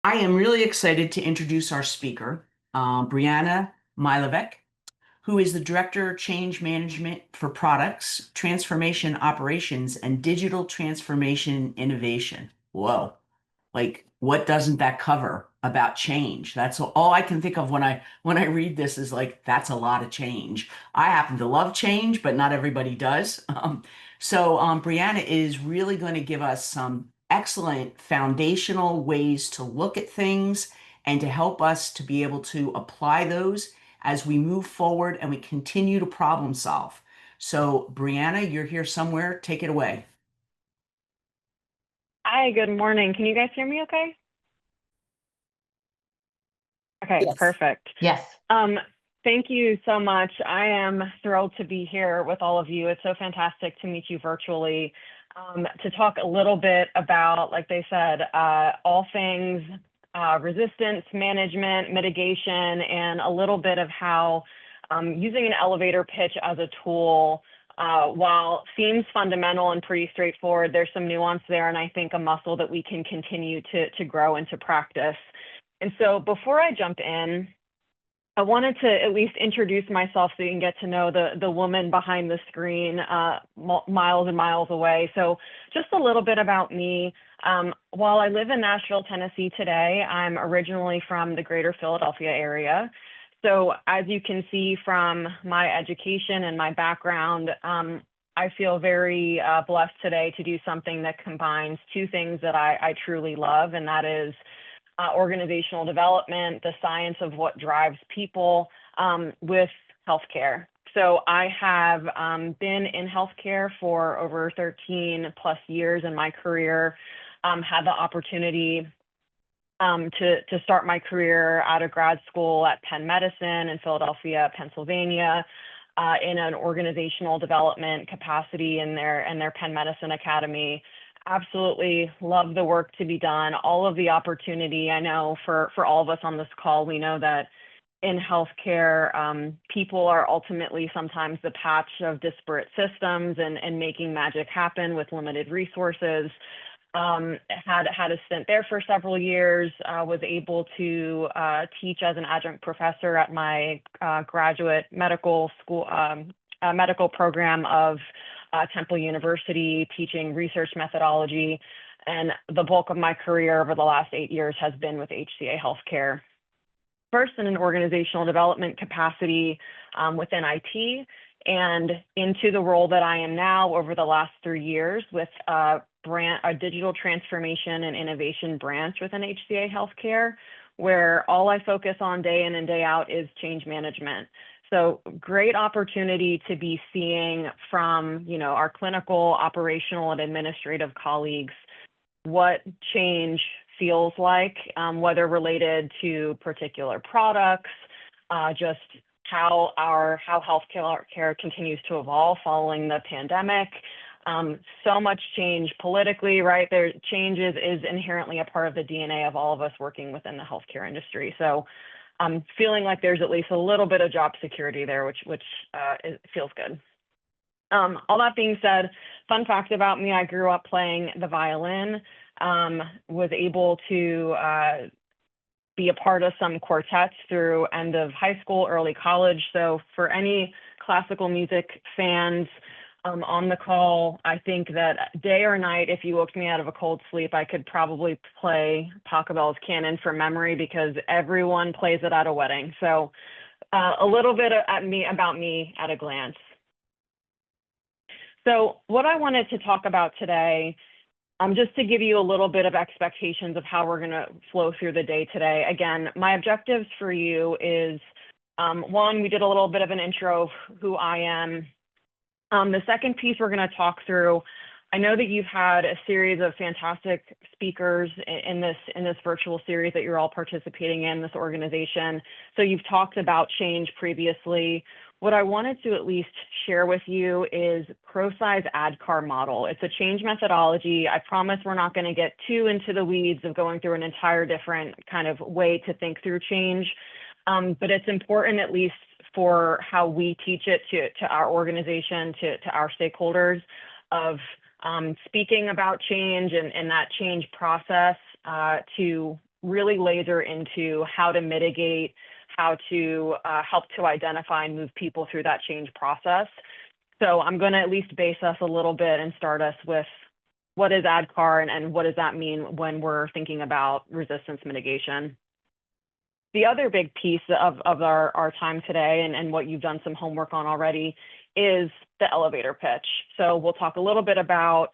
I am really excited to introduce our speaker, Briana Milec, who is the Director of Change Management for Products, Transformation Operations, and Digital Transformation Innovation. Whoa. Like, what doesn't that cover about change? That's all I can think of when I read this is like, that's a lot of change. I happen to love change, but not everybody does. Brianna is really going to give us some excellent foundational ways to look at things and to help us to be able to apply those as we move forward and we continue to problem solve. So, Brianna, you're here somewhere. Take it away. Hi, good morning. Can you guys hear me okay? Okay, Yes. perfect. Yes. Um, Thank you so much. I am thrilled to be here with all of you. It's so fantastic to meet you virtually, to talk a little bit about, like they said, all things resistance management, mitigation, and a little bit of how using an elevator pitch as a tool, while seems fundamental and pretty straightforward, there's some nuance there, and I think a muscle that we can continue to grow and to practice. And so before I jump in, I wanted to at least introduce myself so you can get to know the woman behind the screen, miles and miles away. So just a little bit about me. While I live in Nashville, Tennessee today, I'm originally from the greater Philadelphia area. So as you can see from my education and my background, I feel very blessed today to do something that combines two things that I truly love, and that is organizational development, the science of what drives people, with healthcare. So I have been in healthcare for over 13 plus years in my career, had the opportunity to start my career out of grad school at Penn Medicine in Philadelphia, Pennsylvania, in an organizational development capacity in their Penn Medicine Academy. Absolutely love the work to be done. All of the opportunity, I know for all of us on this call, we know that in healthcare, people are ultimately sometimes the patch of disparate systems and making magic happen with limited resources. Had a stint there for several years, was able to teach as an adjunct professor at my graduate medical school, medical program of Temple University, teaching research methodology. And the bulk of my career over the last 8 years has been with HCA Healthcare. First in an organizational development capacity within IT, and into the role that I am now over the last 3 years with a digital transformation and innovation branch within HCA Healthcare, where all I focus on day in and day out is change management. So great opportunity to be seeing from, our clinical, operational, and administrative colleagues what change feels like, whether related to particular products, just how healthcare continues to evolve following the pandemic. So much change politically, right? Change is inherently a part of the DNA of all of us working within the healthcare industry. So I'm feeling like there's at least a little bit of job security there, which it feels good. All that being said, fun fact about me, I grew up playing the violin, was able to be a part of some quartets through end of high school, early college. So for any classical music fans on the call, I think that day or night, if you woke me out of a cold sleep, I could probably play Pachelbel's Canon from memory because everyone plays it at a wedding. So a little bit about me at a glance. So what I wanted to talk about today, just to give you a little bit of expectations of how we're going to flow through the day today. Again, my objectives for you is, one, we did a little bit of an intro of who I am. The second piece we're going to talk through, I know that you've had a series of fantastic speakers in this virtual series that you're all participating in, this organization. So you've talked about change previously. What I wanted to at least share with you is ProSci's ADKAR model. It's a change methodology. I promise we're not going to get too into the weeds of going through an entire different kind of way to think through change, but it's important at least for how we teach it to our organization, to our stakeholders, of speaking about change and that change process to really laser into how to mitigate, how to help to identify and move people through that change process. So I'm going to at least base us a little bit and start us with what is ADKAR and what does that mean when we're thinking about resistance mitigation. The other big piece of our time today and what you've done some homework on already is the elevator pitch. So we'll talk a little bit about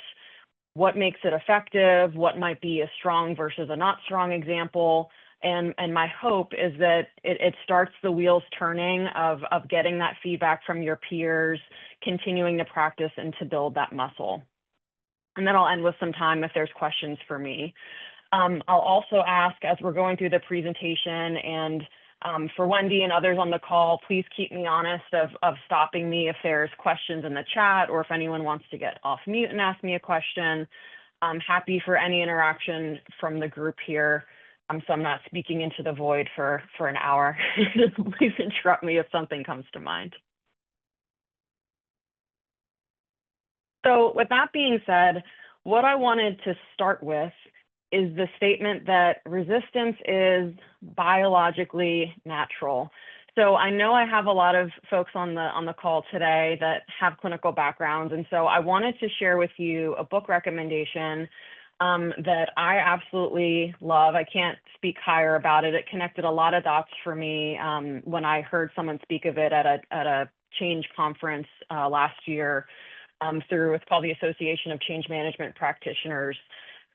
what makes it effective, what might be a strong versus a not strong example. And my hope is that it starts the wheels turning of getting that feedback from your peers, continuing to practice and to build that muscle. And then I'll end with some time if there's questions for me. I'll also ask as we're going through the presentation and for Wendy and others on the call, please keep me honest of stopping me if there's questions in the chat or if anyone wants to get off mute and ask me a question. I'm happy for any interaction from the group here. So I'm not speaking into the void for an hour. Just please interrupt me if something comes to mind. So with that being said, what I wanted to start with is the statement that resistance is biologically natural. So I know I have a lot of folks on the call today that have clinical backgrounds, and so I wanted to share with you a book recommendation that I absolutely love. I can't speak higher about it. It connected a lot of dots for me when I heard someone speak of it at a change conference last year through what's called the Association of Change Management Practitioners.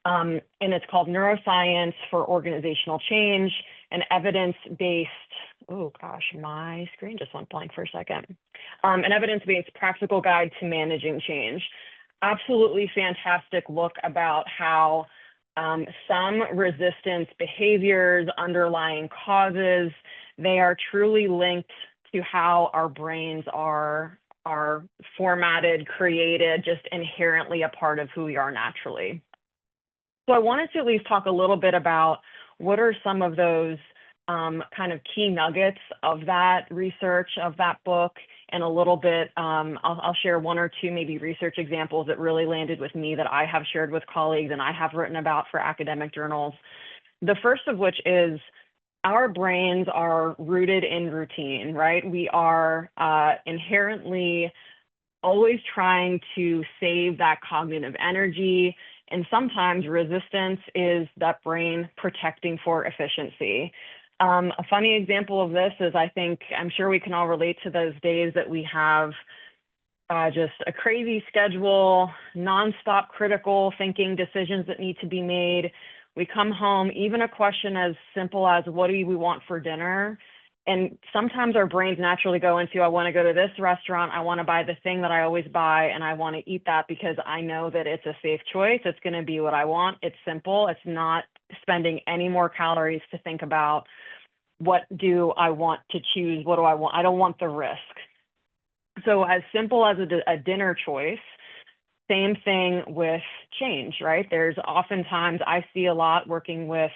And it's called Neuroscience for Organizational Change, an evidence-based, oh gosh, my screen just went blank for a second. An evidence-based practical guide to managing change. Absolutely fantastic look about how some resistance behaviors, underlying causes, they are truly linked to how our brains are formatted, created, just inherently a part of who we are naturally. So I wanted to at least talk a little bit about what are some of those kind of key nuggets of that research, of that book, and a little bit, I'll share one or two maybe research examples that really landed with me that I have shared with colleagues and I have written about for academic journals. The first of which is our brains are rooted in routine, right? We are inherently always trying to save that cognitive energy. And sometimes resistance is that brain protecting for efficiency. A funny example of this is I'm sure we can all relate to those days that we have just a crazy schedule, nonstop critical thinking, decisions that need to be made. We come home, even a question as simple as what do we want for dinner? And sometimes our brains naturally go into, I want to go to this restaurant, I want to buy the thing that I always buy, and I want to eat that because I know that it's a safe choice. It's going to be what I want. It's simple. It's not spending any more calories to think about what do I want to choose? What do I want? I don't want the risk. So as simple as a dinner choice, same thing with change, right? There's oftentimes I see a lot working with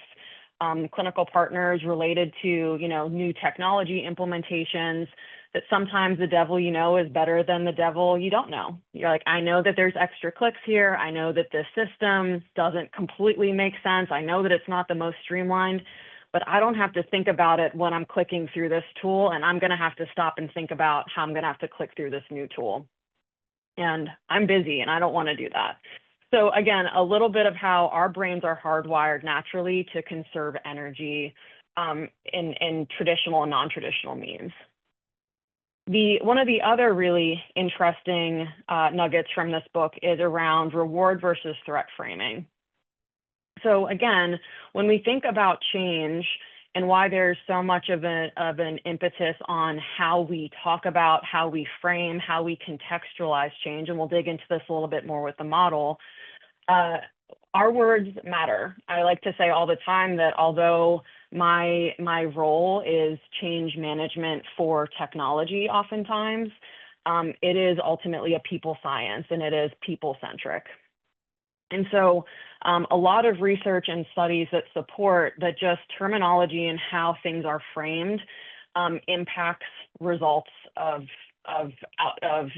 clinical partners related to, new technology implementations, that sometimes the devil you know is better than the devil you don't know. You're like, I know that there's extra clicks here. I know that this system doesn't completely make sense. I know that it's not the most streamlined, but I don't have to think about it when I'm clicking through this tool, and I'm going to have to stop and think about how I'm going to have to click through this new tool. And I'm busy and I don't want to do that. So again, a little bit of how our brains are hardwired naturally to conserve energy in traditional and non-traditional means. One of the other really interesting nuggets from this book is around reward versus threat framing. So again, when we think about change and why there's so much of an impetus on how we talk about, how we frame, how we contextualize change, and we'll dig into this a little bit more with the model, our words matter. I like to say all the time that although my role is change management for technology oftentimes, it is ultimately a people science and it is people-centric. And so a lot of research and studies that support that just terminology and how things are framed impacts results of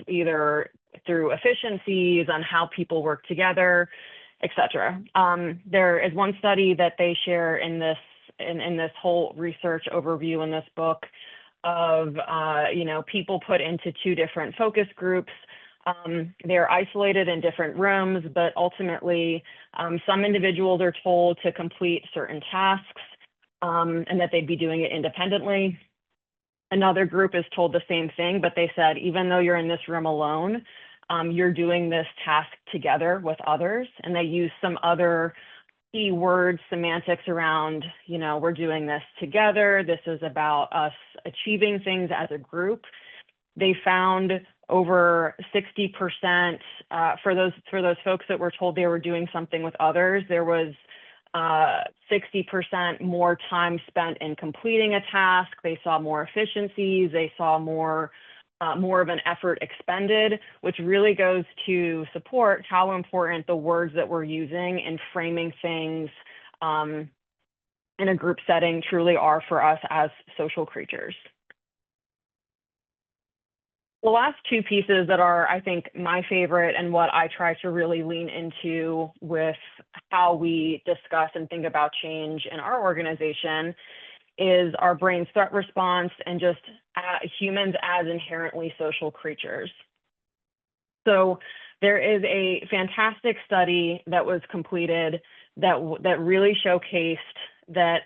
either through efficiencies on how people work together, et cetera. There is one study that they share in this in this whole research overview in this book of, people put into two different focus groups. They're isolated in different rooms, but ultimately some individuals are told to complete certain tasks and that they'd be doing it independently. Another group is told the same thing, but they said, even though you're in this room alone, you're doing this task together with others. And they use some other key words, semantics around, we're doing this together. This is about us achieving things as a group. They found over 60% for those folks that were told they were doing something with others, there was 60% more time spent in completing a task. They saw more efficiencies. They saw more of an effort expended, which really goes to support how important the words that we're using in framing things in a group setting truly are for us as social creatures. The last two pieces that are, I think, my favorite and what I try to really lean into with how we discuss and think about change in our organization is our brain's threat response and just humans as inherently social creatures. So there is a fantastic study that was completed that really showcased that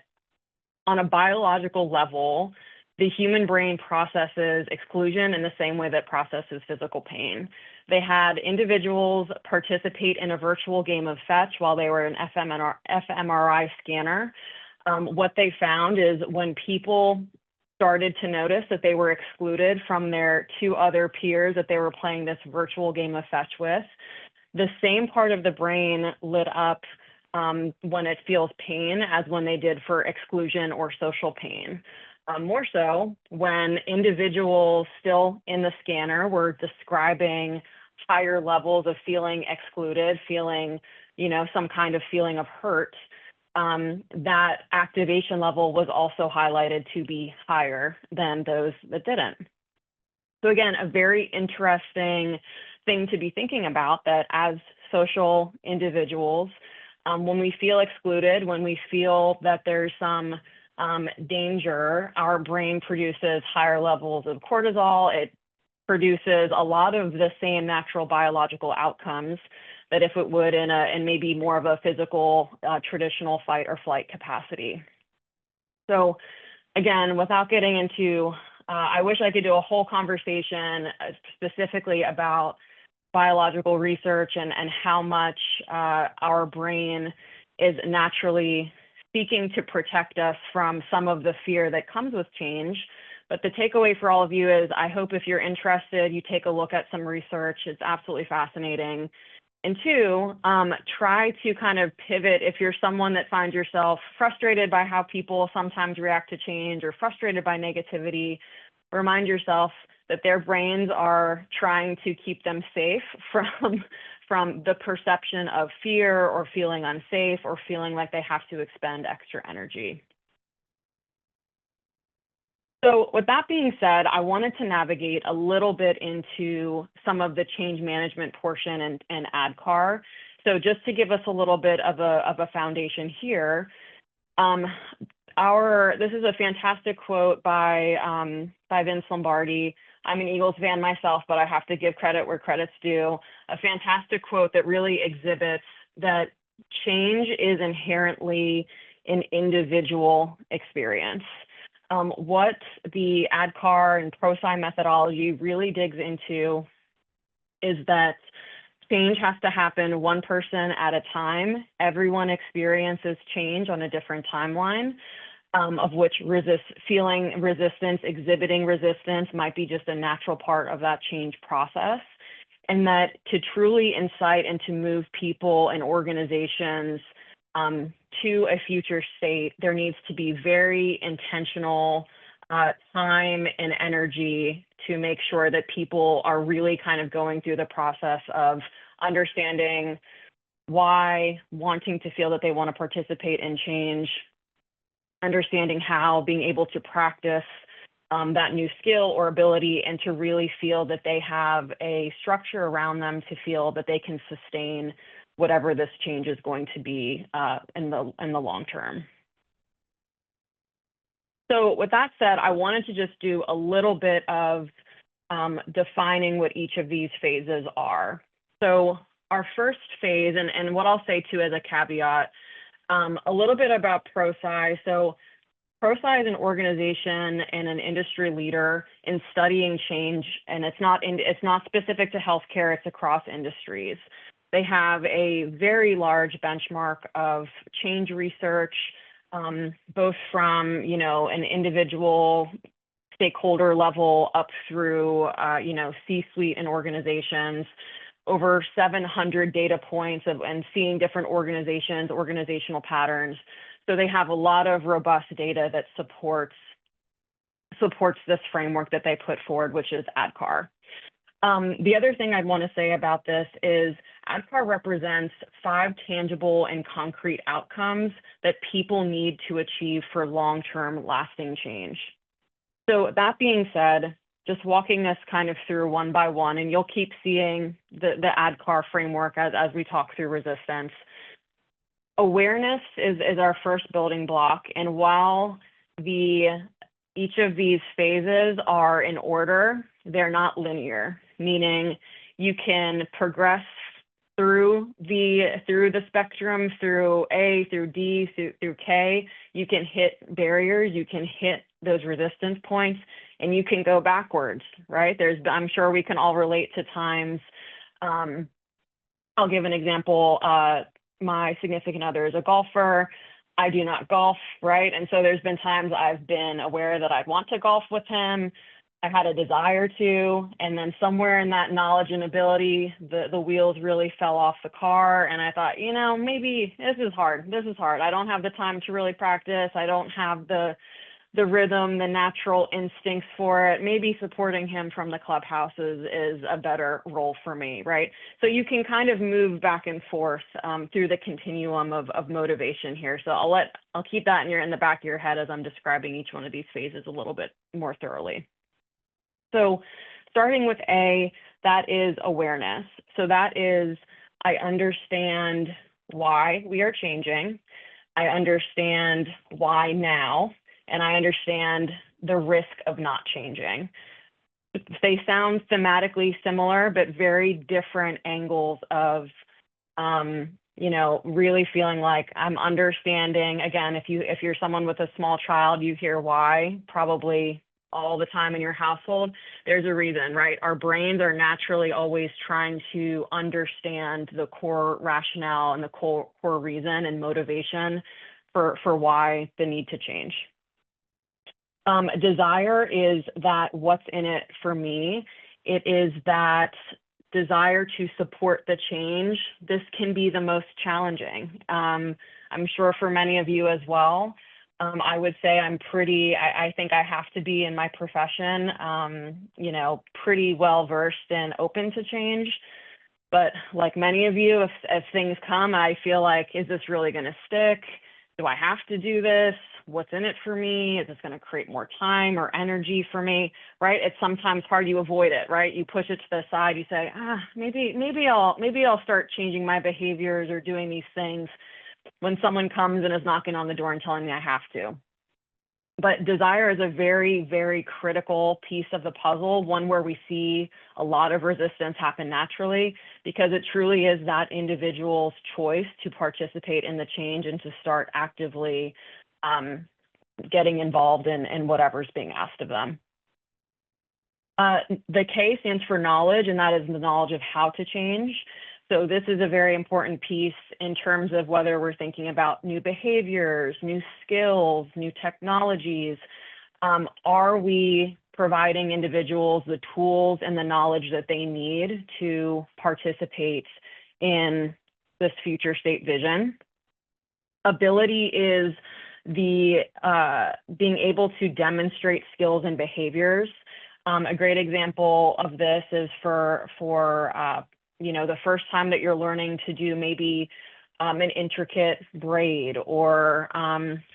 on a biological level, the human brain processes exclusion in the same way that it processes physical pain. They had individuals participate in a virtual game of fetch while they were in an fMRI scanner. What they found is when people started to notice that they were excluded from their two other peers that they were playing this virtual game of fetch with, the same part of the brain lit up when it feels pain as when they did for exclusion or social pain. More so when individuals still in the scanner were describing higher levels of feeling excluded, feeling, some kind of feeling of hurt, that activation level was also highlighted to be higher than those that didn't. So again, a very interesting thing to be thinking about, that as social individuals, when we feel excluded, when we feel that there's some danger, our brain produces higher levels of cortisol. It produces a lot of the same natural biological outcomes that if it would in maybe more of a physical, traditional fight or flight capacity. So again, without getting into, I wish I could do a whole conversation specifically about biological research and how much our brain is naturally seeking to protect us from some of the fear that comes with change. But the takeaway for all of you is, I hope if you're interested, you take a look at some research. It's absolutely fascinating. And two, try to kind of pivot if you're someone that finds yourself frustrated by how people sometimes react to change or frustrated by negativity. Remind yourself that their brains are trying to keep them safe from the perception of fear or feeling unsafe or feeling like they have to expend extra energy. So with that being said, I wanted to navigate a little bit into some of the change management portion and ADKAR. So just to give us a little bit of a foundation here, this is a fantastic quote by Vince Lombardi. I'm an Eagles fan myself, but I have to give credit where credit's due. A fantastic quote that really exhibits that change is inherently an individual experience. What the ADKAR and ProSci methodology really digs into is that change has to happen one person at a time. Everyone experiences change on a different timeline. Of which feeling resistance, exhibiting resistance might be just a natural part of that change process. And that to truly incite and to move people and organizations to a future state, there needs to be very intentional time and energy to make sure that people are really kind of going through the process of understanding why, wanting to feel that they want to participate in change, understanding how, being able to practice that new skill or ability, and to really feel that they have a structure around them to feel that they can sustain whatever this change is going to be in the long term. So with that said, I wanted to just do a little bit of defining what each of these phases are. So our first phase, and what I'll say too as a caveat, a little bit about ProSci. So ProSci is an organization and an industry leader in studying change, and it's not specific to healthcare, it's across industries. They have a very large benchmark of change research, both from, an individual stakeholder level up through, C-suite and organizations, over 700 data points and seeing different organizations, organizational patterns. So they have a lot of robust data that supports this framework that they put forward, which is ADKAR. The other thing I'd want to say about this is ADKAR represents 5 tangible and concrete outcomes that people need to achieve for long-term lasting change. So that being said, just walking this kind of through one by one, and you'll keep seeing the ADKAR framework as we talk through resistance. Awareness is our first building block, and while each of these phases are in order, they're not linear, meaning you can progress through the spectrum, through A, through D, through K. You can hit barriers, you can hit those resistance points, and you can go backwards, right? I'm sure we can all relate to times. I'll give an example. My significant other is a golfer. I do not golf, right? And so there's been times I've been aware that I'd want to golf with him. I had a desire to, and then somewhere in that knowledge and ability, the wheels really fell off the car. And I thought, maybe this is hard. I don't have the time to really practice. I don't have the rhythm, the natural instincts for it. Maybe supporting him from the clubhouse is a better role for me, right? So you can kind of move back and forth through the continuum of motivation here. So I'll keep that in the back of your head as I'm describing each one of these phases a little bit more thoroughly. So starting with A, that is awareness. So that is, I understand why we are changing. I understand why now, and I understand the risk of not changing. They sound thematically similar, but very different angles of, really feeling like I'm understanding. Again, if you're someone with a small child, you hear why probably all the time in your household. There's a reason, right? Our brains are naturally always trying to understand the core rationale and the core reason and motivation for why the need to change. Desire is that what's in it for me. It is that desire to support the change. This can be the most challenging. I'm sure for many of you as well. I would say I think I have to be in my profession, pretty well versed and open to change. But like many of you, if things come, I feel like, is this really going to stick? Do I have to do this? What's in it for me? Is this going to create more time or energy for me, right? It's sometimes hard. You avoid it, right? You push it to the side. You say, maybe I'll start changing my behaviors or doing these things when someone comes and is knocking on the door and telling me I have to. But desire is a very, very critical piece of the puzzle, one where we see a lot of resistance happen naturally, because it truly is that individual's choice to participate in the change and to start actively getting involved in whatever's being asked of them. The K stands for knowledge, and that is the knowledge of how to change. So this is a very important piece in terms of whether we're thinking about new behaviors, new skills, new technologies. Are we providing individuals the tools and the knowledge that they need to participate in this future state vision? Ability is the being able to demonstrate skills and behaviors. A great example of this is for the first time that you're learning to do maybe an intricate braid, or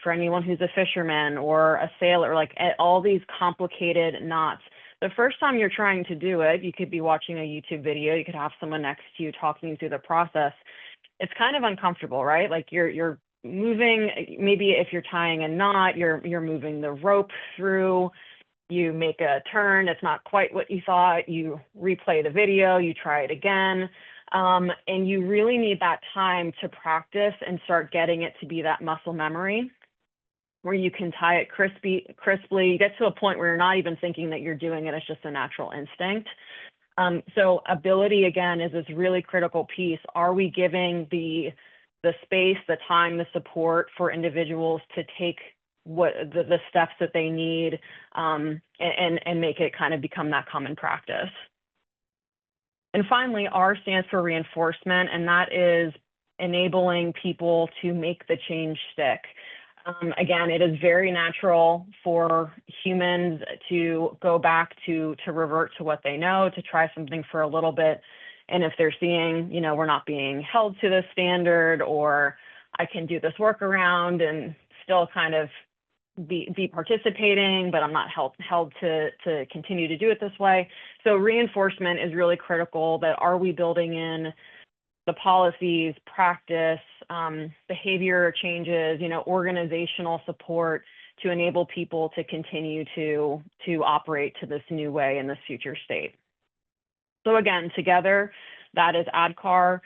for anyone who's a fisherman or a sailor, like all these complicated knots. The first time you're trying to do it, you could be watching a YouTube video, you could have someone next to you talking you through the process. It's kind of uncomfortable, right? Like you're moving, maybe if you're tying a knot, you're moving the rope through, you make a turn, it's not quite what you thought, you replay the video, you try it again. And you really need that time to practice and start getting it to be that muscle memory where you can tie it crisply. You get to a point where you're not even thinking that you're doing it, it's just a natural instinct. So ability, again, is this really critical piece. Are we giving the space, the time, the support for individuals to take what the steps that they need, and make it kind of become that common practice? And finally, R stands for reinforcement, and that is enabling people to make the change stick. Again, it is very natural for humans to go back to revert to what they know, to try something for a little bit. And if they're seeing, we're not being held to this standard, or I can do this workaround and still kind of be participating, but I'm not held to continue to do it this way. So reinforcement is really critical. That are we building in the policies, practice, behavior changes, organizational support to enable people to continue to operate to this new way in this future state. So again, together, that is ADKAR,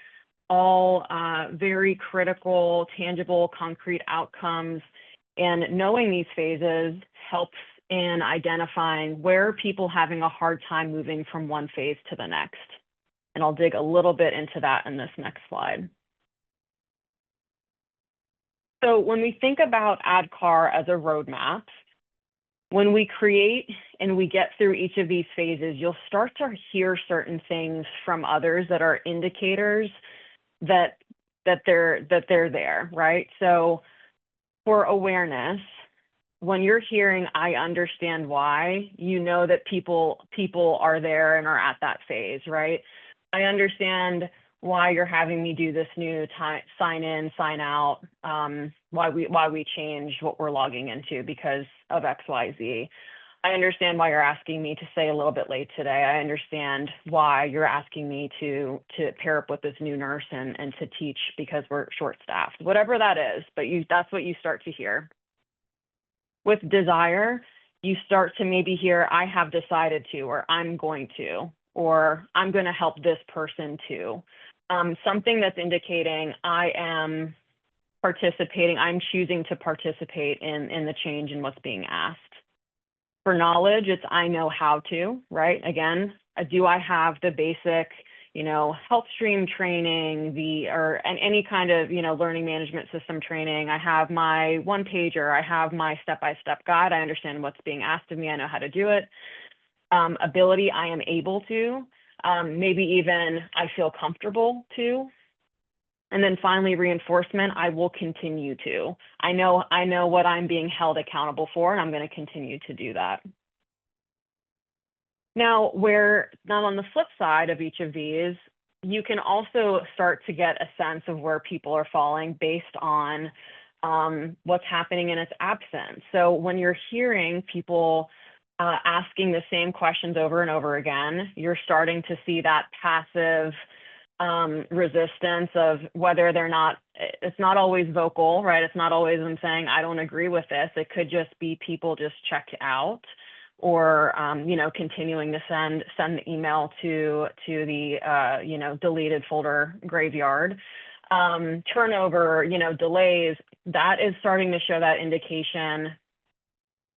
all very critical, tangible, concrete outcomes. And knowing these phases helps in identifying where people having a hard time moving from one phase to the next. And I'll dig a little bit into that in this next slide. So when we think about ADKAR as a roadmap, when we create and we get through each of these phases, you'll start to hear certain things from others that are indicators that they're there, right? So for awareness, when you're hearing, I understand why, you know that people are there and are at that phase, right? I understand why you're having me do this new sign in, sign out, why we changed what we're logging into because of X, Y, Z. I understand why you're asking me to stay a little bit late today. I understand why you're asking me to pair up with this new nurse and to teach because we're short-staffed, whatever that is, but that's what you start to hear. With desire, you start to maybe hear, I have decided to, or I'm going to, or I'm going to help this person too. Something that's indicating I am participating, I'm choosing to participate in the change in what's being asked. For knowledge, it's I know how to, right? Again, do I have the basic, health stream training, and any kind of, learning management system training. I have my one pager, I have my step-by-step guide. I understand what's being asked of me. I know how to do it. Ability, I am able to, maybe even I feel comfortable to. And then finally, reinforcement, I will continue to. I know what I'm being held accountable for, and I'm going to continue to do that. Now, on the flip side of each of these, you can also start to get a sense of where people are falling based on what's happening in its absence. So when you're hearing people asking the same questions over and over again, you're starting to see that passive resistance of whether it's not always vocal, right? It's not always them saying, I don't agree with this. It could just be people just checked out, or, continuing to send the email to the, deleted folder graveyard. Turnover, delays, that is starting to show that indication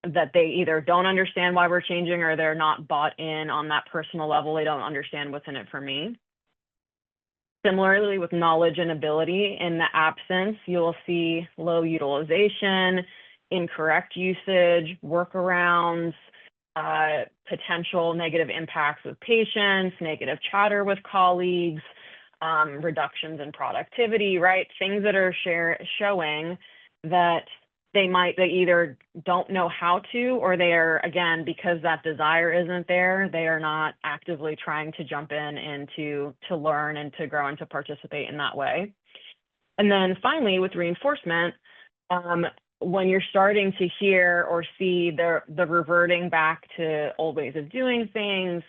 that they either don't understand why we're changing, or they're not bought in on that personal level. They don't understand what's in it for me. Similarly, with knowledge and ability, in the absence, you'll see low utilization, incorrect usage, workarounds, potential negative impacts with patients, negative chatter with colleagues, reductions in productivity, right? Things that are showing that they either don't know how to, or they are, again, because that desire isn't there, they are not actively trying to jump in and to learn and to grow and to participate in that way. And then finally, with reinforcement, when you're starting to hear or see the reverting back to old ways of doing things,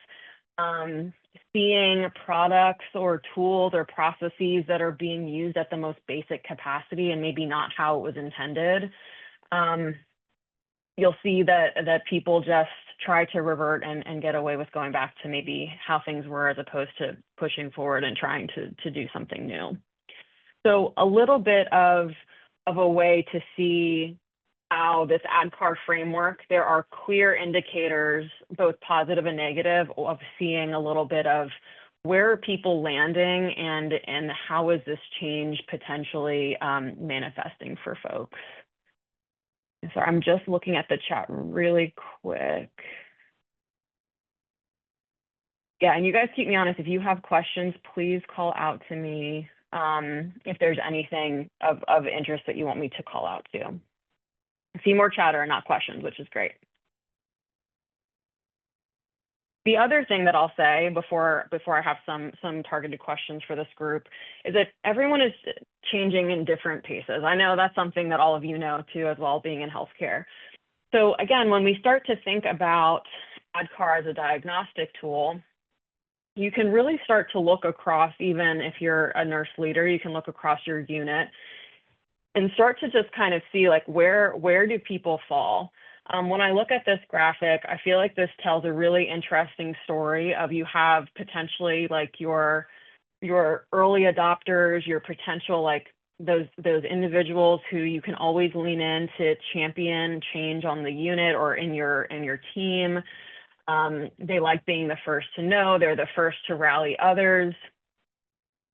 seeing products or tools or processes that are being used at the most basic capacity and maybe not how it was intended, you'll see that people just try to revert and get away with going back to maybe how things were, as opposed to pushing forward and trying to do something new. So a little bit of a way to see how this ADKAR framework, there are clear indicators, both positive and negative, of seeing a little bit of where are people landing and how is this change potentially manifesting for folks. So I'm just looking at the chat really quick. Yeah, and you guys keep me honest. If you have questions, please call out to me if there's anything of interest that you want me to call out to. I see more chatter and not questions, which is great. The other thing that I'll say before I have some targeted questions for this group is that everyone is changing in different paces. I know that's something that all of you know too, as well, being in healthcare. So again, when we start to think about ADKAR as a diagnostic tool, you can really start to look across, even if you're a nurse leader, you can look across your unit and start to just kind of see, like, where do people fall? When I look at this graphic, I feel like this tells a really interesting story of, you have potentially like your early adopters, your potential, like those individuals who you can always lean in to champion change on the unit or in your team. They like being the first to know, they're the first to rally others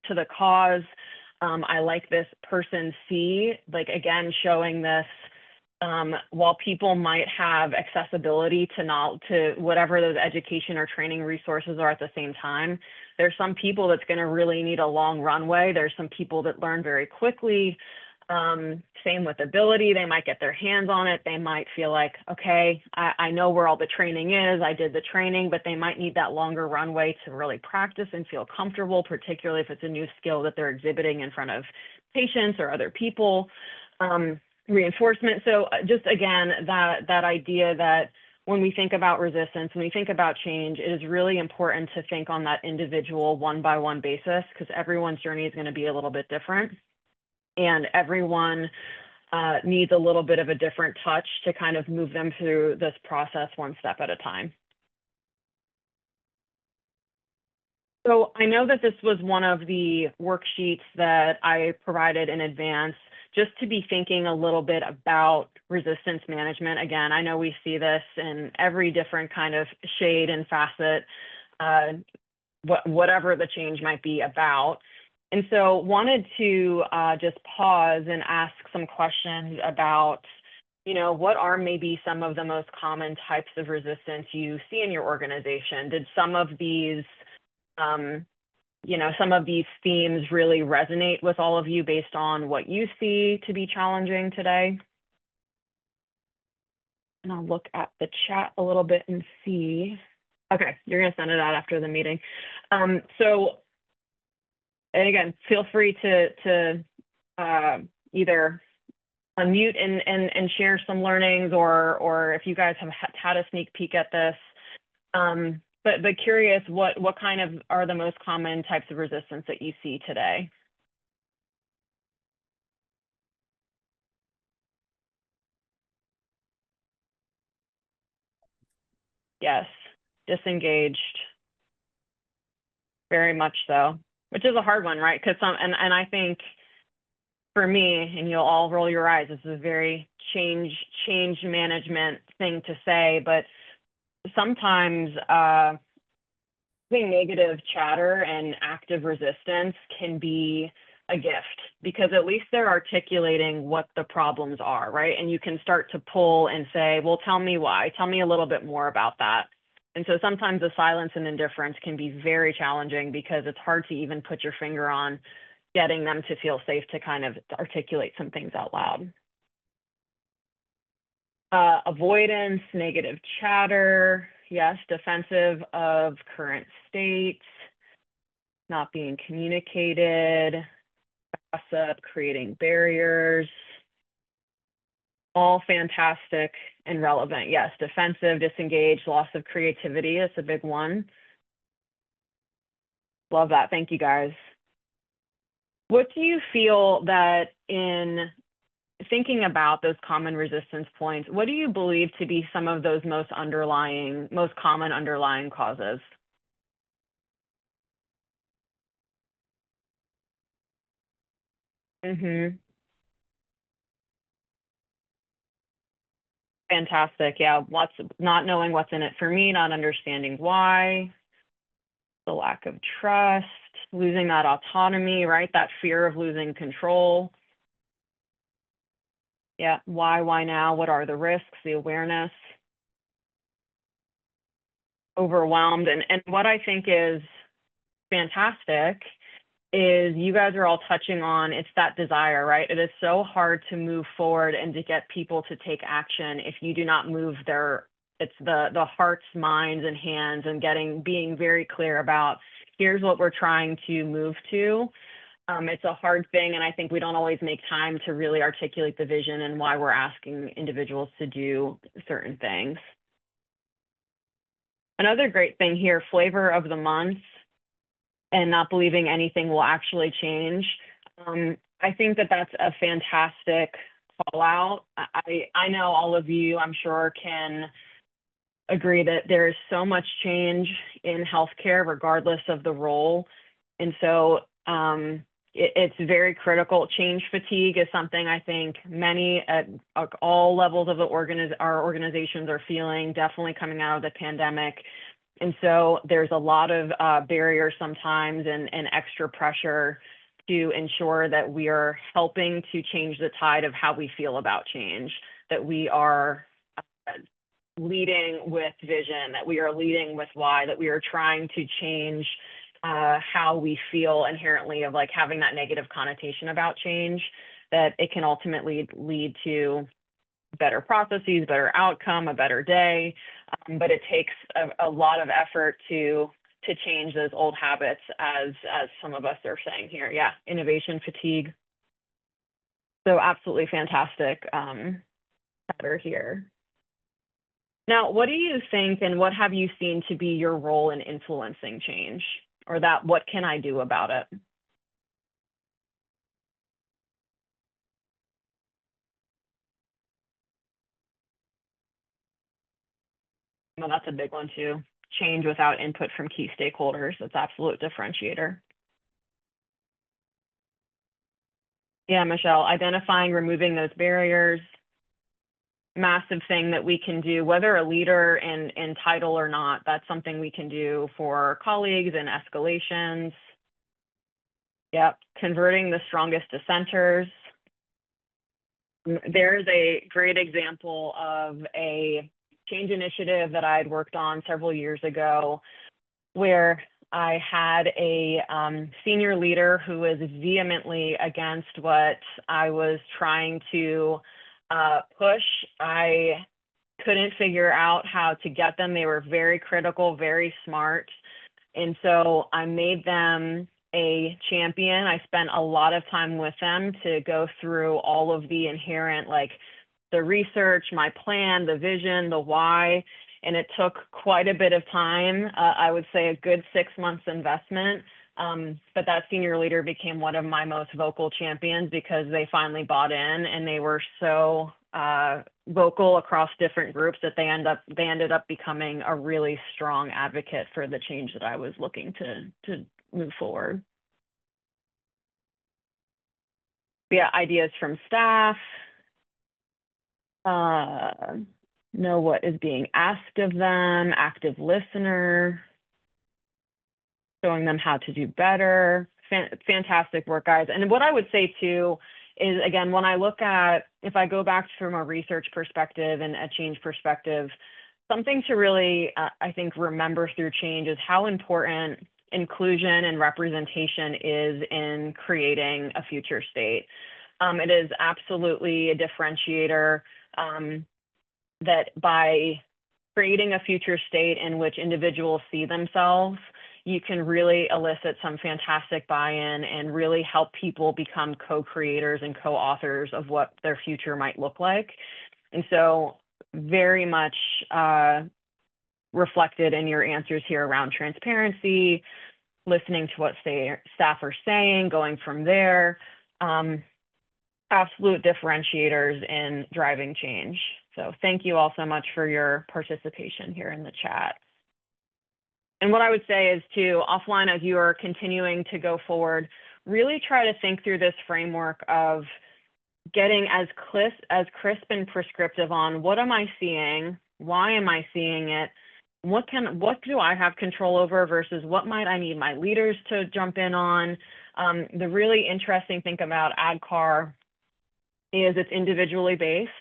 to the cause. I like this person C, like, again, showing this, while people might have accessibility to whatever those education or training resources are at the same time, there's some people that's going to really need a long runway. There's some people that learn very quickly. Same with ability. They might get their hands on it. They might feel like, okay, I know where all the training is. I did the training, but they might need that longer runway to really practice and feel comfortable, particularly if it's a new skill that they're exhibiting in front of patients or other people. Reinforcement. So just again, that idea that when we think about resistance, when we think about change, it is really important to think on that individual one-by-one basis, because everyone's journey is going to be a little bit different. And everyone needs a little bit of a different touch to kind of move them through this process one step at a time. So I know that this was one of the worksheets that I provided in advance, just to be thinking a little bit about resistance management. Again, I know we see this in every different kind of shade and facet, whatever the change might be about. And so wanted to just pause and ask some questions about, what are maybe some of the most common types of resistance you see in your organization? Did some of these, some of these themes really resonate with all of you based on what you see to be challenging today? And I'll look at the chat a little bit and see. Okay, you're going to send it out after the meeting. And again, feel free to either unmute and share some learnings, or if you guys have had a sneak peek at this. But curious, what kind of are the most common types of resistance that you see today? Yes, disengaged. Very much so, which is a hard one, right? Because and I think for me, and you'll all roll your eyes, this is a very change management thing to say, but sometimes negative chatter and active resistance can be a gift, because at least they're articulating what the problems are, right? And you can start to pull and say, well, tell me why, tell me a little bit more about that. And so sometimes the silence and indifference can be very challenging, because it's hard to even put your finger on getting them to feel safe to kind of articulate some things out loud. Avoidance, negative chatter, yes, defensive of current state, not being communicated, gossip, creating barriers, all fantastic and relevant. Yes, defensive, disengaged, loss of creativity is a big one. Love that. Thank you, guys. What do you feel that in thinking about those common resistance points, what do you believe to be some of those most common underlying causes? Mm-hmm. Fantastic. Yeah, not knowing what's in it for me, not understanding why, the lack of trust, losing that autonomy, right? That fear of losing control. Yeah, why now? What are the risks, the awareness? Overwhelmed. And what I think is fantastic is you guys are all touching on it's that desire, right? It is so hard to move forward and to get people to take action if you do not move it's the hearts, minds, and hands, and being very clear about here's what we're trying to move to. It's a hard thing, and I think we don't always make time to really articulate the vision and why we're asking individuals to do certain things. Another great thing here, flavor of the month and not believing anything will actually change. I think that that's a fantastic call out. I know all of you, I'm sure, can agree that there is so much change in healthcare, regardless of the role. And so it's very critical. Change fatigue is something I think many at all levels of our organizations are feeling, definitely coming out of the pandemic. And so there's a lot of barriers sometimes and extra pressure to ensure that we are helping to change the tide of how we feel about change, that we are leading with vision, that we are leading with why, that we are trying to change how we feel inherently of like having that negative connotation about change, that it can ultimately lead to better processes, better outcome, a better day. But it takes a lot of effort to change those old habits, as some of us are saying here. Yeah, innovation fatigue. So absolutely fantastic chatter here. Now, what do you think and what have you seen to be your role in influencing change, or that what can I do about it? Well, that's a big one too. Change without input from key stakeholders. That's absolute differentiator. Yeah, Michelle, identifying, removing those barriers, massive thing that we can do, whether a leader in title or not. That's something we can do for colleagues and escalations. Yep, converting the strongest dissenters. There's a great example of a change initiative that I had worked on several years ago, where I had a senior leader who was vehemently against what I was trying to push. I couldn't figure out how to get them. They were very critical, very smart. And so I made them a champion. I spent a lot of time with them to go through all of the inherent, like the research, my plan, the vision, the why. And it took quite a bit of time. I would say a good 6 months investment. But that senior leader became one of my most vocal champions because they finally bought in, and they were so vocal across different groups that they ended up becoming a really strong advocate for the change that I was looking to move forward. Yeah, ideas from staff, know what is being asked of them, active listener, showing them how to do better. Fantastic work, guys. And what I would say too is, again, when I look at, if I go back from a research perspective and a change perspective, something to really, I think, remember through change is how important inclusion and representation is in creating a future state. It is absolutely a differentiator that by creating a future state in which individuals see themselves, you can really elicit some fantastic buy-in and really help people become co-creators and co-authors of what their future might look like. And so very much reflected in your answers here around transparency, listening to what staff are saying, going from there. Absolute differentiators in driving change. So thank you all so much for your participation here in the chat. And what I would say is to offline, as you are continuing to go forward, really try to think through this framework of getting as crisp and prescriptive on what am I seeing, why am I seeing it, what do I have control over versus what might I need my leaders to jump in on. The really interesting thing about ADKAR is it's individually based.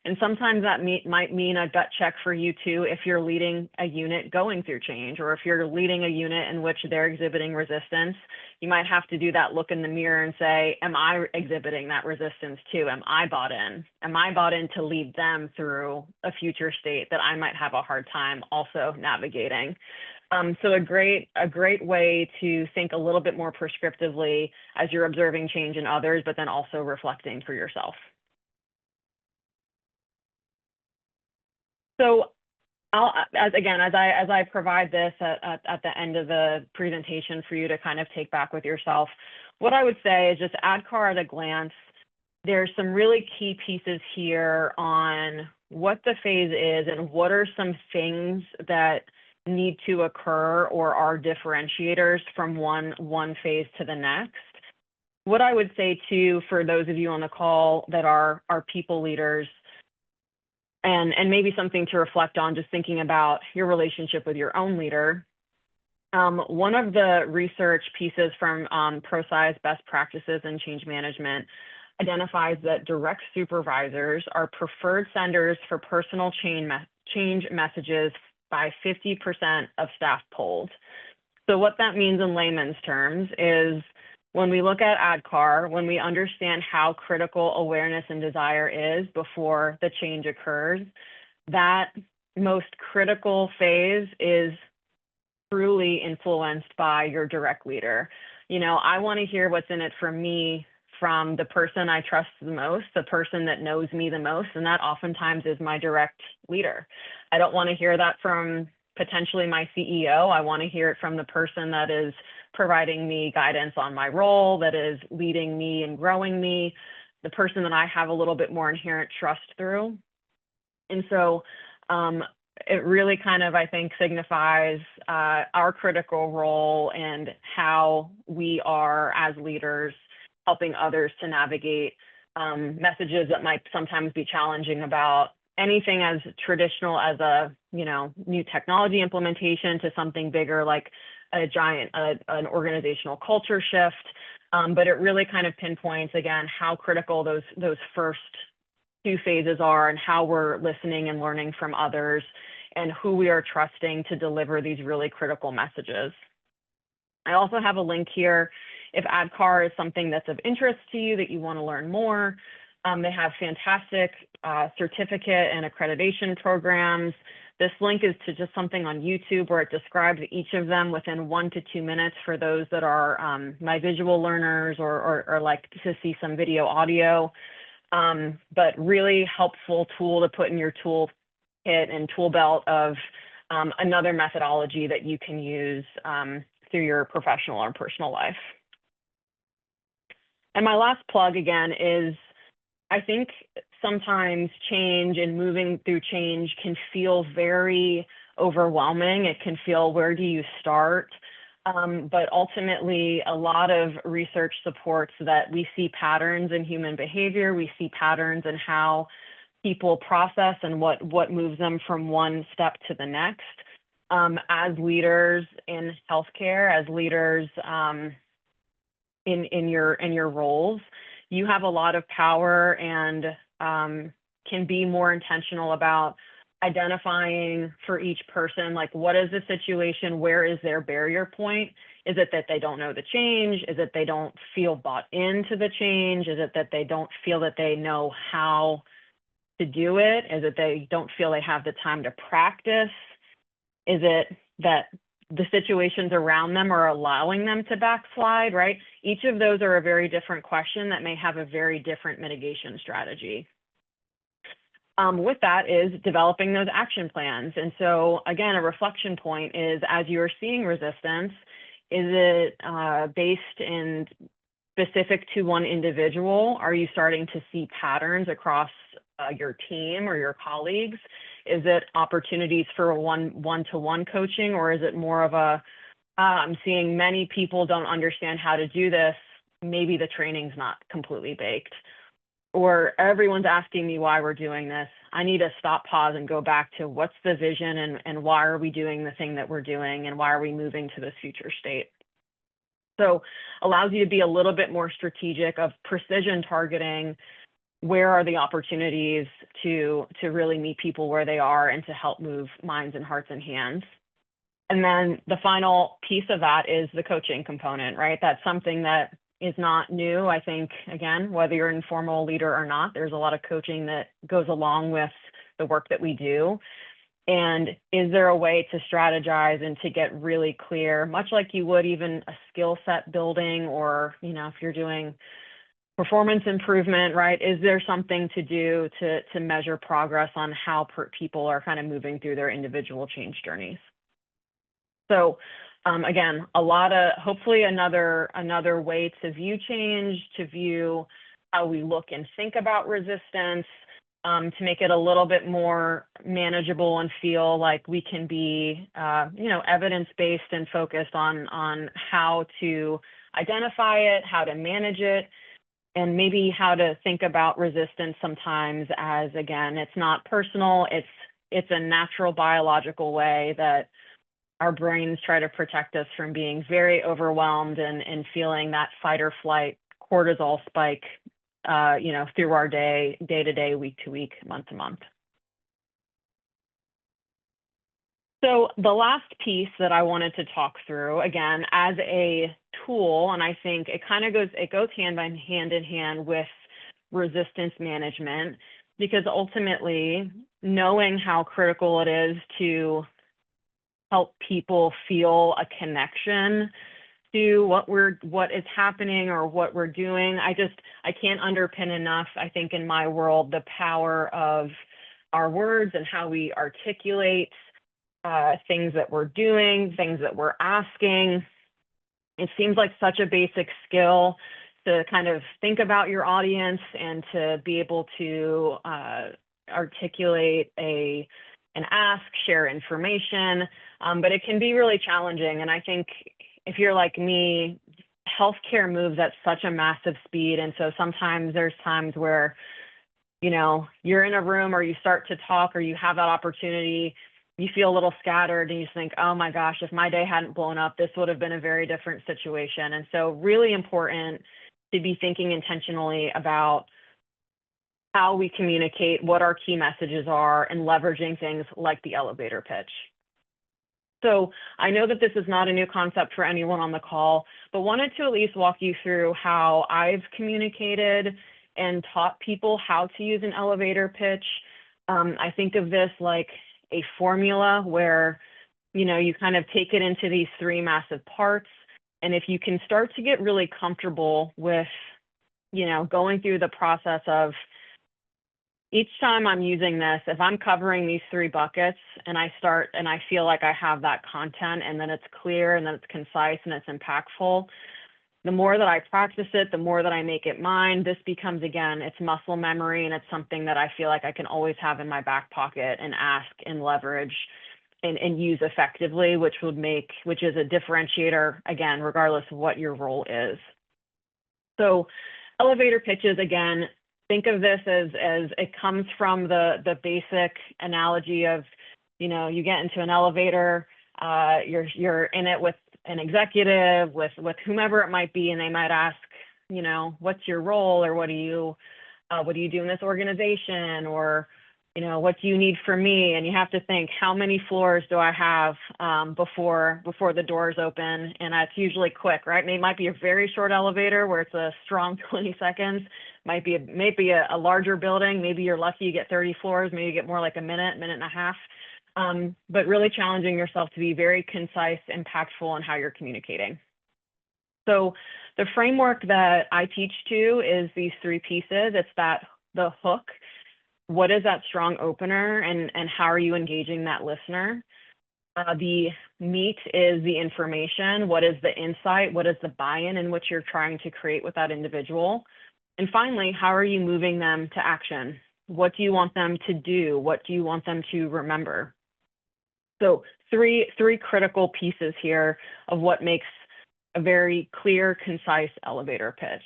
And sometimes that might mean a gut check for you too if you're leading a unit going through change, or if you're leading a unit in which they're exhibiting resistance. You might have to do that look in the mirror and say, am I exhibiting that resistance too? Am I bought in? Am I bought in to lead them through a future state that I might have a hard time also navigating? So a great way to think a little bit more prescriptively as you're observing change in others, but then also reflecting for yourself. So as I provide this at the end of the presentation for you to kind of take back with yourself, what I would say is just ADKAR at a glance. There's some really key pieces here on what the phase is and what are some things that need to occur or are differentiators from one phase to the next. What I would say too, for those of you on the call that are people leaders, and maybe something to reflect on, just thinking about your relationship with your own leader. One of the research pieces from ProSci's Best Practices in Change Management identifies that direct supervisors are preferred senders for personal change messages by 50% of staff polled. So what that means in layman's terms is, when we look at ADKAR, when we understand how critical awareness and desire is before the change occurs, that most critical phase is truly influenced by your direct leader. You know, I want to hear what's in it for me from the person I trust the most, the person that knows me the most, and that oftentimes is my direct leader. I don't want to hear that from potentially my CEO. I want to hear it from the person that is providing me guidance on my role, that is leading me and growing me, the person that I have a little bit more inherent trust through. And so it really kind of, I think, signifies our critical role and how we are as leaders helping others to navigate messages that might sometimes be challenging about anything as traditional as a, new technology implementation to something bigger like an organizational culture shift. But it really kind of pinpoints, again, how critical those first two phases are and how we're listening and learning from others and who we are trusting to deliver these really critical messages. I also have a link here. If ADKAR is something that's of interest to you, that you want to learn more, they have fantastic certificate and accreditation programs. This link is to just something on YouTube where it describes each of them within 1 to 2 minutes for those that are my visual learners or like to see some video audio. But really helpful tool to put in your toolkit and tool belt of another methodology that you can use through your professional or personal life. And my last plug again is, I think sometimes change and moving through change can feel very overwhelming. It can feel, where do you start? But ultimately, a lot of research supports that we see patterns in human behavior. We see patterns in how people process and what moves them from one step to the next. As leaders in healthcare, as leaders in your roles, you have a lot of power and can be more intentional about identifying for each person, like, what is the situation? Where is their barrier point? Is it that they don't know the change? Is it they don't feel bought into the change? Is it that they don't feel that they know how to do it? Is it they don't feel they have the time to practice? Is it that the situations around them are allowing them to backslide, right? Each of those are a very different question that may have a very different mitigation strategy. With that is developing those action plans. And so again, a reflection point is, as you're seeing resistance, Is it based in specific to one individual? Are you starting to see patterns across your team or your colleagues? Is it opportunities for one-to-one coaching, or is it more of a, I'm seeing many people don't understand how to do this, maybe the training's not completely baked, or everyone's asking me why we're doing this. I need to stop, pause, and go back to what's the vision and why are we doing the thing that we're doing and why are we moving to this future state? So allows you to be a little bit more strategic of precision targeting. Where are the opportunities to really meet people where they are and to help move minds and hearts and hands? And then the final piece of that is the coaching component, right? That's something that is not new. I think, again, whether you're an informal leader or not, there's a lot of coaching that goes along with the work that we do. And is there a way to strategize and to get really clear, much like you would even a skill set building, or, if you're doing performance improvement, right? Is there something to do to measure progress on how people are kind of moving through their individual change journeys? So again, hopefully another way to view change, to view how we look and think about resistance, to make it a little bit more manageable and feel like we can be, evidence-based and focused on how to identify it, how to manage it, and maybe how to think about resistance sometimes as, again, it's not personal, it's a natural biological way that our brains try to protect us from being very overwhelmed and feeling that fight or flight cortisol spike, through our day to day, week to week, month to month. So the last piece that I wanted to talk through, again, as a tool, and I think it goes hand in hand with resistance management, because ultimately knowing how critical it is to help people feel a connection to what is happening or what we're doing. I can't underpin enough, I think, in my world, the power of our words and how we articulate things that we're doing, things that we're asking. It seems like such a basic skill to kind of think about your audience and to be able to articulate an ask, share information, but it can be really challenging. And I think if you're like me, healthcare moves at such a massive speed. And so sometimes there's times where, you're in a room or you start to talk or you have that opportunity, you feel a little scattered and you think, oh my gosh, if my day hadn't blown up, this would have been a very different situation. And so really important to be thinking intentionally about how we communicate, what our key messages are, and leveraging things like the elevator pitch. So I know that this is not a new concept for anyone on the call, but wanted to at least walk you through how I've communicated and taught people how to use an elevator pitch. I think of this like a formula where, you kind of take it into these three massive parts. And if you can start to get really comfortable with, going through the process of, each time I'm using this, if I'm covering these three buckets and I feel like I have that content and then it's clear and then it's concise and it's impactful, the more that I practice it, the more that I make it mine, this becomes, again, it's muscle memory, and it's something that I feel like I can always have in my back pocket and ask and leverage and use effectively, which is a differentiator, again, regardless of what your role is. So elevator pitches, again, think of this as it comes from the basic analogy of, you get into an elevator, you're in it with an executive, with whomever it might be, and they might ask, what's your role, or what do you do in this organization, or what do you need from me? And you have to think, how many floors do I have before the doors open? And that's usually quick, right? It might be a very short elevator where it's a strong 20 seconds. Might be a larger building. Maybe you're lucky you get 30 floors. Maybe you get more like a minute and a half. But really challenging yourself to be very concise, impactful in how you're communicating. So the framework that I teach to is these three pieces. It's the hook. What is that strong opener, and how are you engaging that listener? The meat is the information. What is the insight? What is the buy-in in which you're trying to create with that individual? And finally, how are you moving them to action? What do you want them to do? What do you want them to remember? So three critical pieces here of what makes a very clear, concise elevator pitch.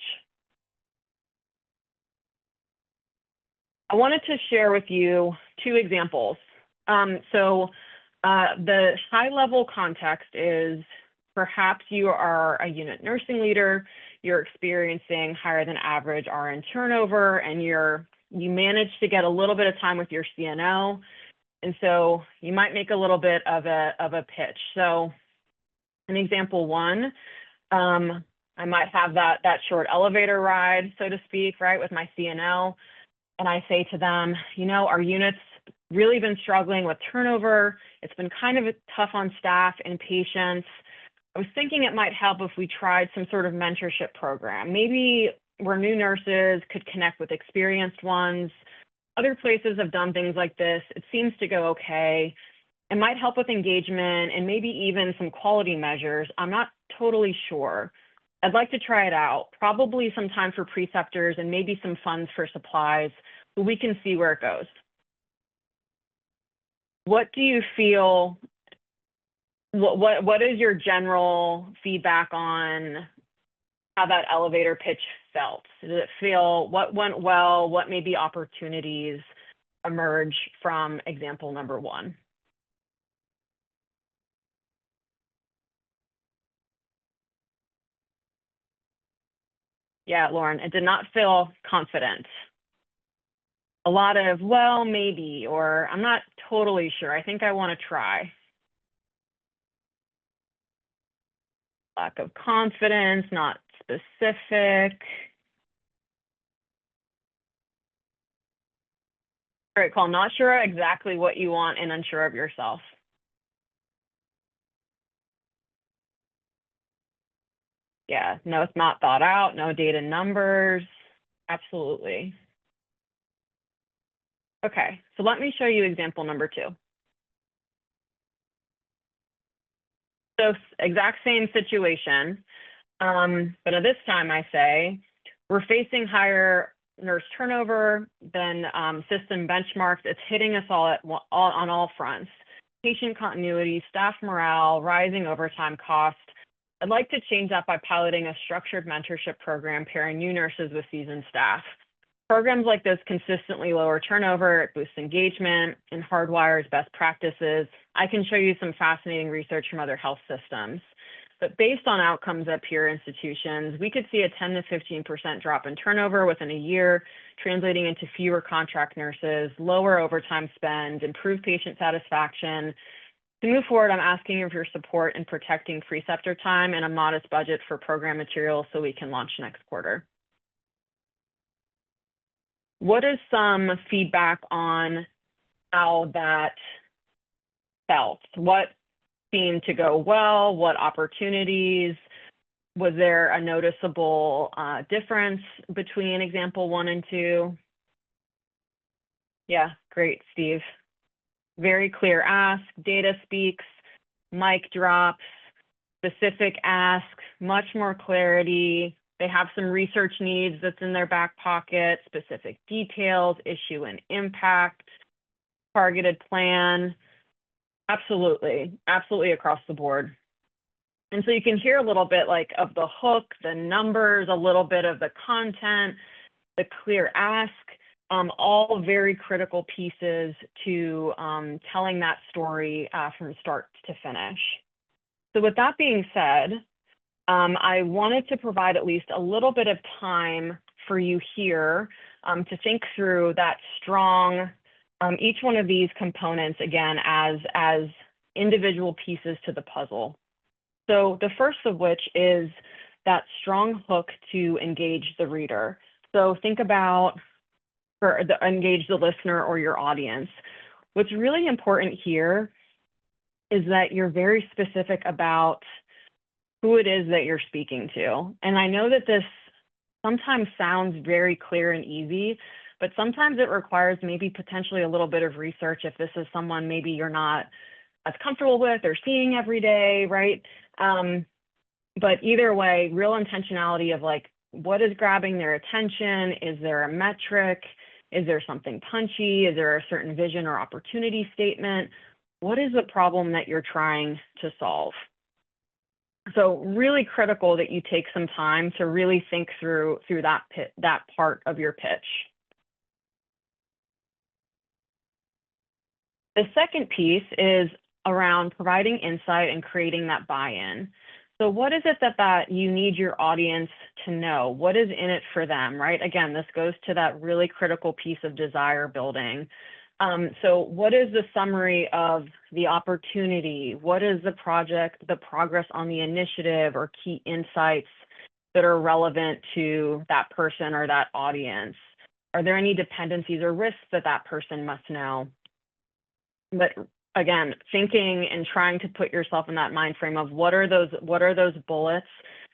I wanted to share with you 2 examples. The high-level context is perhaps you are a unit nursing leader, you're experiencing higher than average RN turnover, and you managed to get a little bit of time with your CNO, and so you might make a little bit of a pitch. So in example 1, I might have that short elevator ride, so to speak, right, with my CNO, and I say to them, our unit's really been struggling with turnover. It's been kind of tough on staff and patients. I was thinking it might help if we tried some sort of mentorship program, maybe where new nurses could connect with experienced ones. Other places have done things like this. It seems to go okay. It might help with engagement and maybe even some quality measures. I'm not totally sure. I'd like to try it out, probably some time for preceptors and maybe some funds for supplies, but we can see where it goes. What do you feel, what is your general feedback on how that elevator pitch felt? Did it feel, what went well, what maybe opportunities emerge from example number 1? Yeah, Lauren, it did not feel confident. A lot of, well, maybe, or I'm not totally sure. I think I want to try. Lack of confidence, not specific. Great call. Not sure exactly what you want and unsure of yourself. Yeah, no, it's not thought out, no data numbers. Absolutely. Okay, so let me show you example number 2. So exact same situation, but at this time I say, we're facing higher nurse turnover than system benchmarks. It's hitting us all on all fronts. Patient continuity, staff morale, rising overtime costs. I'd like to change that by piloting a structured mentorship program pairing new nurses with seasoned staff. Programs like this consistently lower turnover, it boosts engagement, and hardwires best practices. I can show you some fascinating research from other health systems. But based on outcomes at peer institutions, we could see a 10 to 15% drop in turnover within a year, translating into fewer contract nurses, lower overtime spend, improved patient satisfaction. To move forward, I'm asking for your support in protecting preceptor time and a modest budget for program materials so we can launch next quarter. What is some feedback on how that felt? What seemed to go well? What opportunities? Was there a noticeable difference between example 1 and 2? Yeah, great, Steve. Very clear ask, data speaks, mic drops, specific ask, much more clarity. They have some research needs that's in their back pocket, specific details, issue and impact, targeted plan. Absolutely, absolutely across the board. And so you can hear a little bit like of the hook, the numbers, a little bit of the content, the clear ask, all very critical pieces to telling that story from start to finish. So with that being said, I wanted to provide at least a little bit of time for you here to think through that strong, each one of these components, again, as individual pieces to the puzzle. So the first of which is that strong hook to engage the reader. So think about engage the listener or your audience. What's really important here is that you're very specific about who it is that you're speaking to. And I know that this sometimes sounds very clear and easy, but sometimes it requires maybe potentially a little bit of research if this is someone maybe you're not as comfortable with or seeing every day, right? But either way, real intentionality of like, what is grabbing their attention? Is there a metric? Is there something punchy? Is there a certain vision or opportunity statement? What is the problem that you're trying to solve? So really critical that you take some time to really think through that part of your pitch. The second piece is around providing insight and creating that buy-in. So what is it that you need your audience to know? What is in it for them, right? Again, this goes to that really critical piece of desire building. So what is the summary of the opportunity? What is the progress on the initiative or key insights that are relevant to that person or that audience? Are there any dependencies or risks that person must know? But again, thinking and trying to put yourself in that mind frame of what are those bullets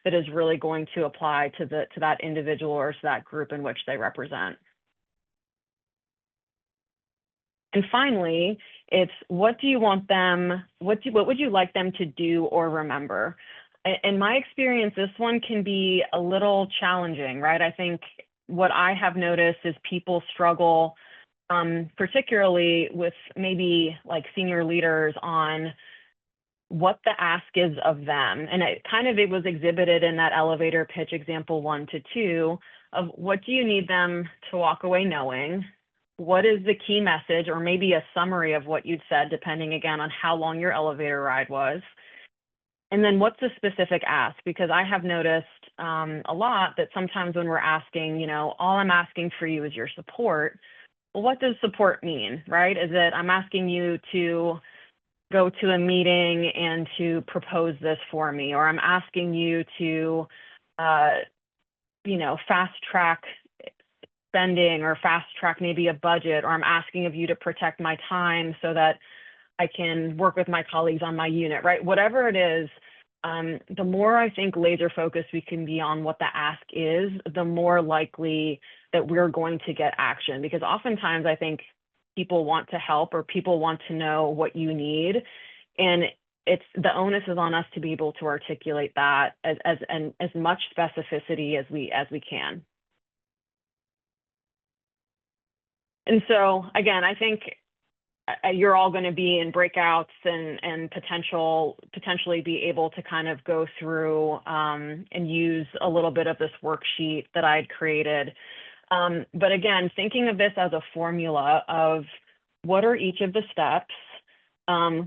that is really going to apply to that individual or to that group in which they represent. And finally, it's what do you want them, what would you like them to do or remember? In my experience, this one can be a little challenging, right? I think what I have noticed is people struggle, particularly with maybe like senior leaders, on what the ask is of them. And it was exhibited in that elevator pitch example 1 to 2 of what do you need them to walk away knowing? What is the key message, or maybe a summary of what you'd said, depending again on how long your elevator ride was. And then what's the specific ask? Because I have noticed a lot that sometimes when we're asking, all I'm asking for you is your support. Well, what does support mean, right? Is it I'm asking you to go to a meeting and to propose this for me, or I'm asking you to, fast track spending or fast track maybe a budget, or I'm asking of you to protect my time so that I can work with my colleagues on my unit, right? Whatever it is, the more I think laser focused we can be on what the ask is, the more likely that we're going to get action. Because oftentimes I think people want to help or people want to know what you need. And it's the onus is on us to be able to articulate that as much specificity as we can. And so again, I think you're all going to be in breakouts and potentially be able to kind of go through and use a little bit of this worksheet that I'd created. But again, thinking of this as a formula of what are each of the steps,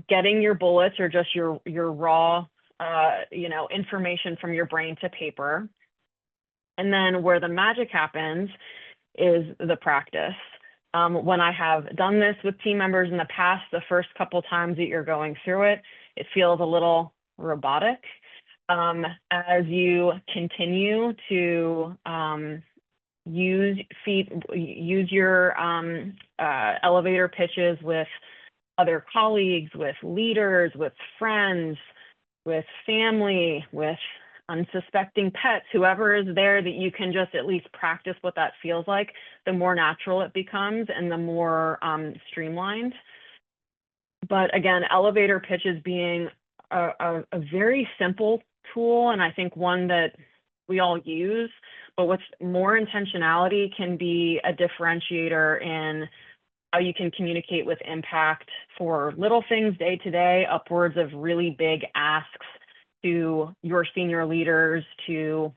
getting your bullets or just your raw information from your brain to paper. And then where the magic happens is the practice. When I have done this with team members in the past, the first couple times that you're going through it, it feels a little robotic. As you continue to use your elevator pitches with other colleagues, with leaders, with friends, with family, with unsuspecting pets, whoever is there that you can just at least practice what that feels like, the more natural it becomes and the more streamlined. But again, elevator pitches being a very simple tool, and I think one that we all use, but what's more intentionality can be a differentiator in how you can communicate with impact for little things day to day, upwards of really big asks to your senior leaders, to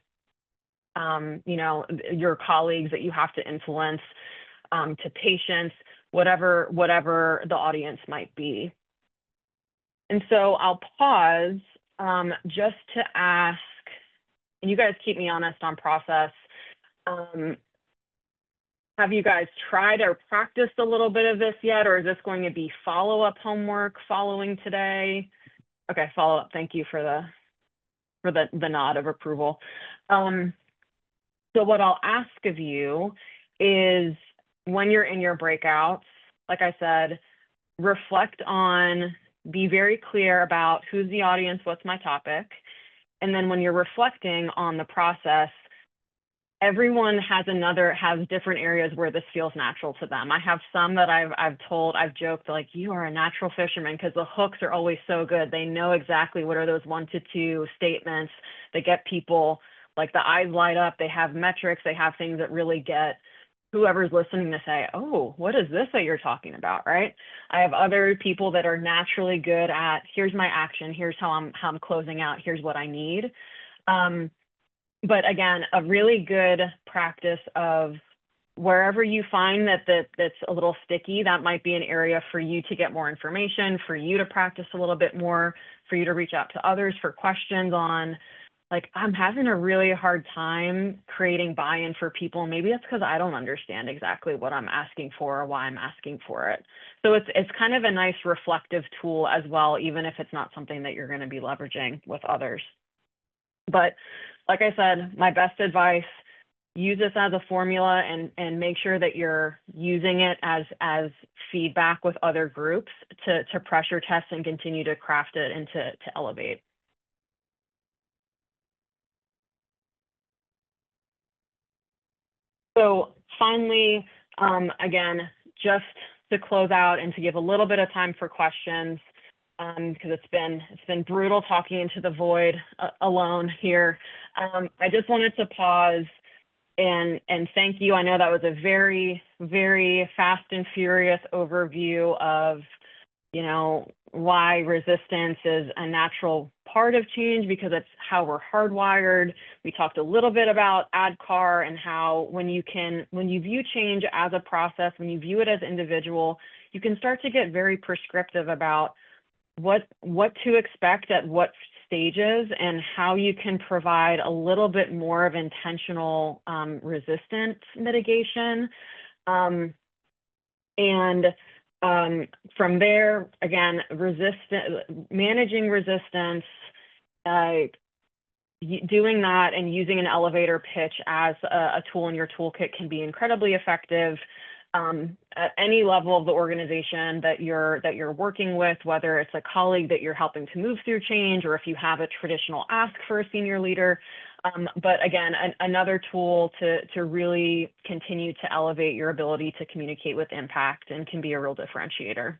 your colleagues that you have to influence, to patients, whatever the audience might be. And so I'll pause just to ask, and you guys keep me honest on process. Have you guys tried or practiced a little bit of this yet, or is this going to be follow-up homework following today? Okay, follow-up. Thank you for the nod of approval. So what I'll ask of you is when you're in your breakouts, like I said, reflect on, be very clear about who's the audience, what's my topic. And then when you're reflecting on the process, everyone has different areas where this feels natural to them. I have some that I've joked like, you are a natural fisherman, because the hooks are always so good. They know exactly what are those 1 to 2 statements that get people, like, the eyes light up. They have metrics, they have things that really get whoever's listening to say, oh, what is this that you're talking about, right? I have other people that are naturally good at, here's my action, here's how I'm closing out, here's what I need. But again, a really good practice of wherever you find that's a little sticky, that might be an area for you to get more information, for you to practice a little bit more, for you to reach out to others for questions on, like, I'm having a really hard time creating buy-in for people. Maybe that's because I don't understand exactly what I'm asking for or why I'm asking for it. So it's kind of a nice reflective tool as well, even if it's not something that you're going to be leveraging with others. But like I said, my best advice, use this as a formula and make sure that you're using it as feedback with other groups to pressure test and continue to craft it and to elevate. So finally, again, just to close out and to give a little bit of time for questions, because it's been brutal talking into the void alone here. I just wanted to pause and thank you. I know that was a very, very fast and furious overview of, you know, why resistance is a natural part of change, because it's how we're hardwired. We talked a little bit about ADKAR and how when you view change as a process, when you view it as individual, you can start to get very prescriptive about what to expect at what stages and how you can provide a little bit more of intentional resistance mitigation. From there, again, managing resistance, doing that and using an elevator pitch as a tool in your toolkit can be incredibly effective at any level of the organization that you're working with, whether it's a colleague that you're helping to move through change, or if you have a traditional ask for a senior leader. But again, another tool to really continue to elevate your ability to communicate with impact and can be a real differentiator.